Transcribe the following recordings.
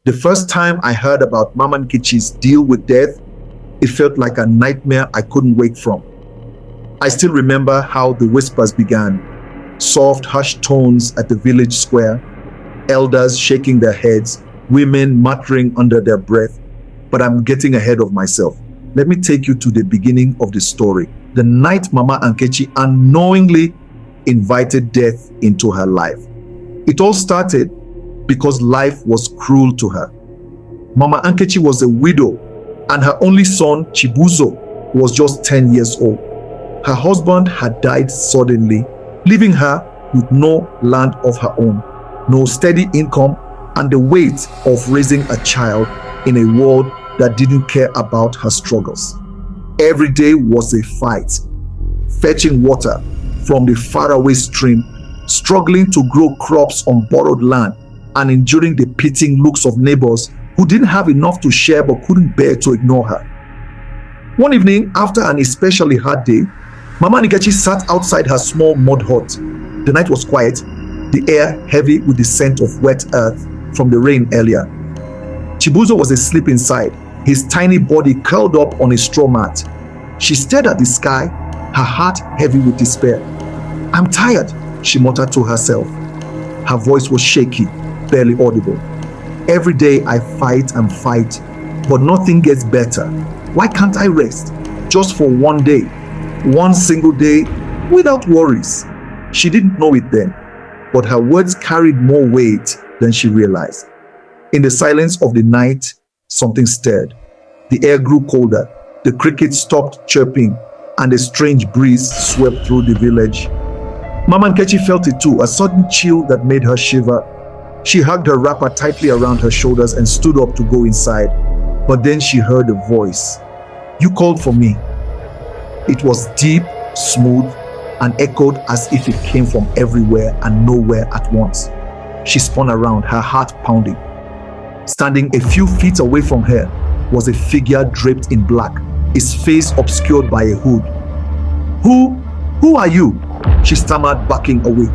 The first time I heard about Mama Nkechi's deal with death, it felt like a nightmare I couldn't wake from. I still remember how the whispers began, soft, hushed tones at the village square, elders shaking their heads, women muttering under their breath. But I'm getting ahead of myself. Let me take you to the beginning of the story. The night Mama Nkechi unknowingly invited death into her life. It all started because life was cruel to her. Mama Nkechi was a widow, and her only son, Chibuzo, was just 10 years old. Her husband had died suddenly, leaving her with no land of her own, no steady income, and the weight of raising a child in a world that didn't care about her struggles. Every day was a fight, fetching water from the faraway stream, struggling to grow crops on borrowed land, and enduring the pitying looks of neighbors who didn't have enough to share but couldn't bear to ignore her. One evening, after an especially hard day, Mama Nkechi sat outside her small mud hut. The night was quiet, the air heavy with the scent of wet earth from the rain earlier. Chibuzo was asleep inside, his tiny body curled up on a straw mat. She stared at the sky, her heart heavy with despair. "I'm tired," she muttered to herself. Her voice was shaky, barely audible. "Every day I fight and fight, but nothing gets better. Why can't I rest? Just for one day, one single day, without worries." She didn't know it then, but her words carried more weight than she realized. In the silence of the night, something stirred. The air grew colder, the crickets stopped chirping, and a strange breeze swept through the village. Mama Nkechi felt it too, a sudden chill that made her shiver. She hugged her wrapper tightly around her shoulders and stood up to go inside. But then she heard a voice. "You called for me." It was deep, smooth, and echoed as if it came from everywhere and nowhere at once. She spun around, her heart pounding. Standing a few feet away from her was a figure draped in black, his face obscured by a hood. Who are you?" she stammered, backing away.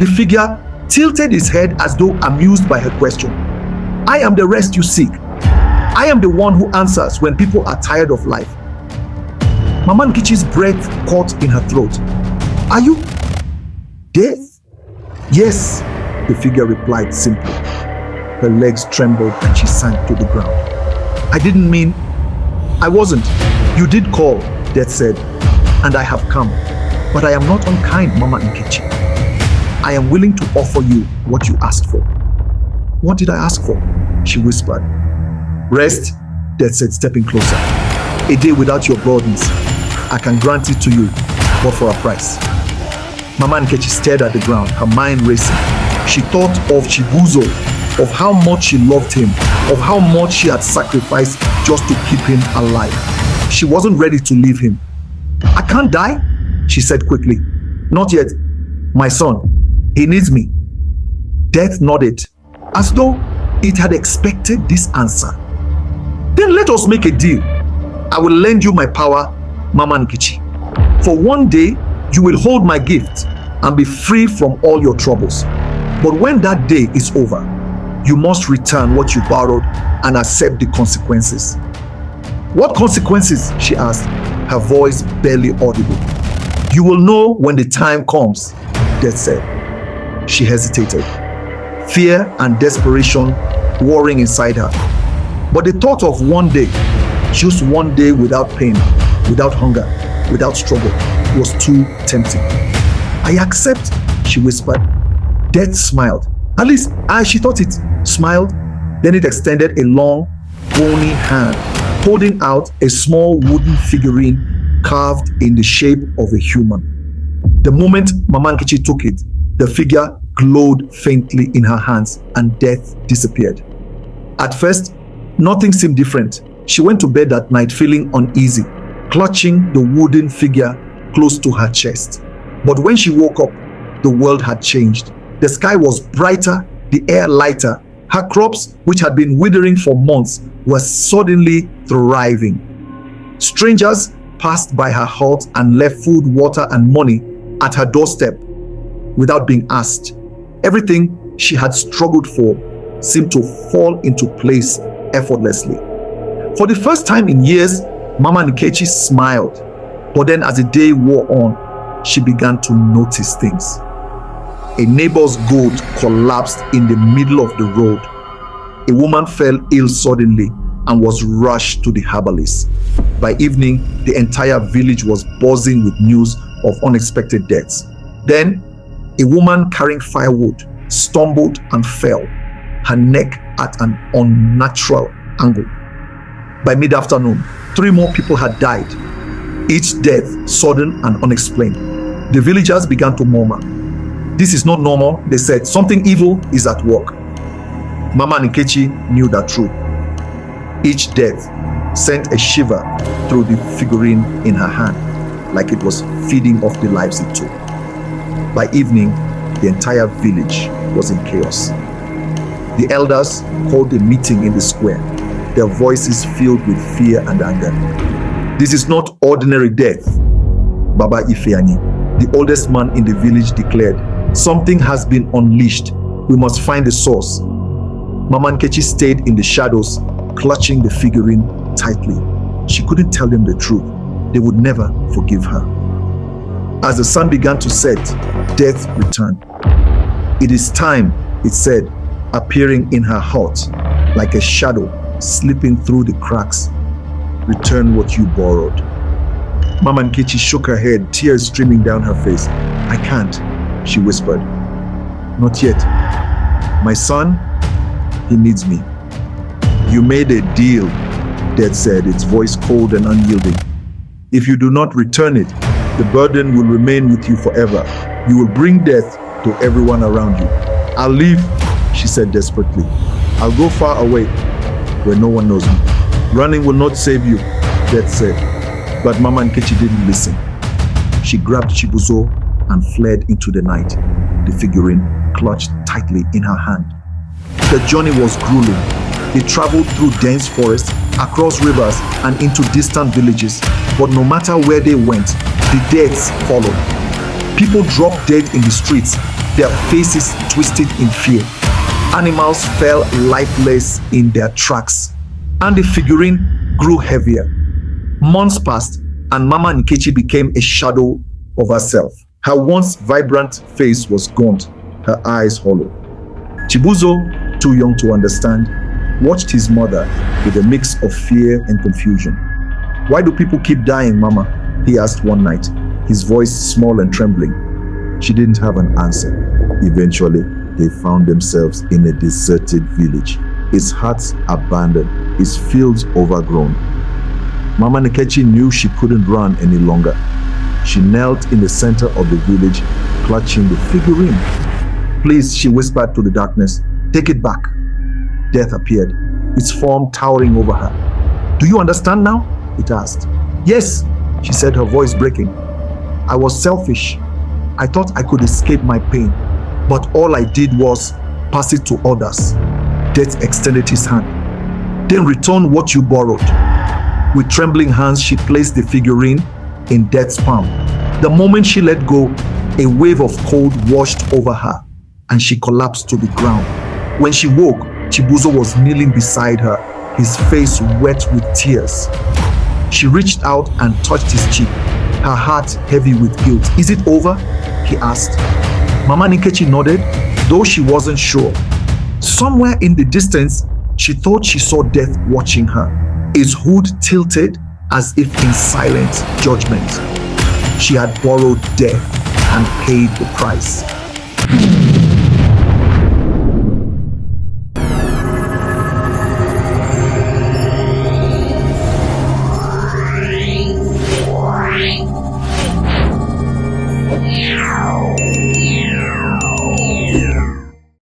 The figure tilted his head as though amused by her question. "I am the rest you seek. I am the one who answers when people are tired of life." Mama Nkechi's breath caught in her throat. "Are you death?" "Yes," the figure replied simply. Her legs trembled and she sank to the ground. "I didn't mean... I wasn't. You did call," Death said, "and I have come. But I am not unkind, Mama Nkechi. I am willing to offer you what you asked for." "What did I ask for?" she whispered. "Rest," Death said, stepping closer. "A day without your burdens. I can grant it to you, but for a price." Mama Nkechi stared at the ground, her mind racing. She thought of Chibuzo, of how much she loved him, of how much she had sacrificed just to keep him alive. She wasn't ready to leave him. "I can't die," she said quickly. "Not yet. My son, he needs me." Death nodded, as though it had expected this answer. "Then let us make a deal. I will lend you my power, Mama Nkechi. For one day, you will hold my gift and be free from all your troubles. But when that day is over, you must return what you borrowed and accept the consequences." "What consequences?" she asked, her voice barely audible. "You will know when the time comes," Death said. She hesitated, fear and desperation warring inside her. But the thought of one day, just one day without pain, without hunger, without struggle, was too tempting. "I accept," she whispered. Death smiled. At least, she thought it smiled. Then it extended a long, bony hand, holding out a small wooden figurine carved in the shape of a human. The moment Mama Nkechi took it, the figure glowed faintly in her hands and Death disappeared. At first, nothing seemed different. She went to bed that night feeling uneasy, clutching the wooden figure close to her chest. But when she woke up, the world had changed. The sky was brighter, the air lighter. Her crops, which had been withering for months, were suddenly thriving. Strangers passed by her hut and left food, water, and money at her doorstep without being asked. Everything she had struggled for seemed to fall into place effortlessly. For the first time in years, Mama Nkechi smiled, but then as the day wore on, she began to notice things. A neighbor's goat collapsed in the middle of the road. A woman fell ill suddenly and was rushed to the herbalist. By evening, the entire village was buzzing with news of unexpected deaths. Then, a woman carrying firewood stumbled and fell, her neck at an unnatural angle. By mid-afternoon, 3 more people had died, each death sudden and unexplained. The villagers began to murmur. This is not normal, they said. Something evil is at work. Mama Nkechi knew the truth. Each death sent a shiver through the figurine in her hand, like it was feeding off the lives it took. By evening, the entire village was in chaos. The elders called a meeting in the square, their voices filled with fear and anger. This is not ordinary death, Baba Ifeanyi, the oldest man in the village, declared. Something has been unleashed. We must find the source. Mama Nkechi stayed in the shadows, clutching the figurine tightly. She couldn't tell them the truth. They would never forgive her. As the sun began to set, death returned. It is time, it said, appearing in her heart like a shadow slipping through the cracks. Return what you borrowed. Mama Nkechi shook her head, tears streaming down her face. I can't, she whispered. Not yet. My son, he needs me. You made a deal, Death said, its voice cold and unyielding. If you do not return it, the burden will remain with you forever. You will bring death to everyone around you. I'll leave, she said desperately. I'll go far away where no one knows me. Running will not save you, Death said. But Mama Nkechi didn't listen. She grabbed Chibuzo and fled into the night, the figurine clutched tightly in her hand. The journey was grueling. They traveled through dense forests, across rivers, and into distant villages. But no matter where they went, the deaths followed. People dropped dead in the streets, their faces twisted in fear. Animals fell lifeless in their tracks, and the figurine grew heavier. Months passed, and Mama Nkechi became a shadow of herself. Her once vibrant face was gaunt, her eyes hollow. Chibuzo, too young to understand, watched his mother with a mix of fear and confusion. Why do people keep dying, Mama? He asked one night, his voice small and trembling. She didn't have an answer. Eventually, they found themselves in a deserted village, its huts abandoned, its fields overgrown. Mama Nkechi knew she couldn't run any longer. She knelt in the center of the village, clutching the figurine. Please, she whispered to the darkness, take it back. Death appeared, its form towering over her. Do you understand now? It asked. Yes, she said, her voice breaking. I was selfish. I thought I could escape my pain, but all I did was pass it to others. Death extended his hand. Then return what you borrowed. With trembling hands, she placed the figurine in Death's palm. The moment she let go, a wave of cold washed over her, and she collapsed to the ground. When she woke, Chibuzo was kneeling beside her, his face wet with tears. She reached out and touched his cheek, her heart heavy with guilt. Is it over? He asked. Mama Nkechi nodded, though she wasn't sure. Somewhere in the distance, she thought she saw Death watching her, his hood tilted as if in silent judgment. She had borrowed death and paid the price.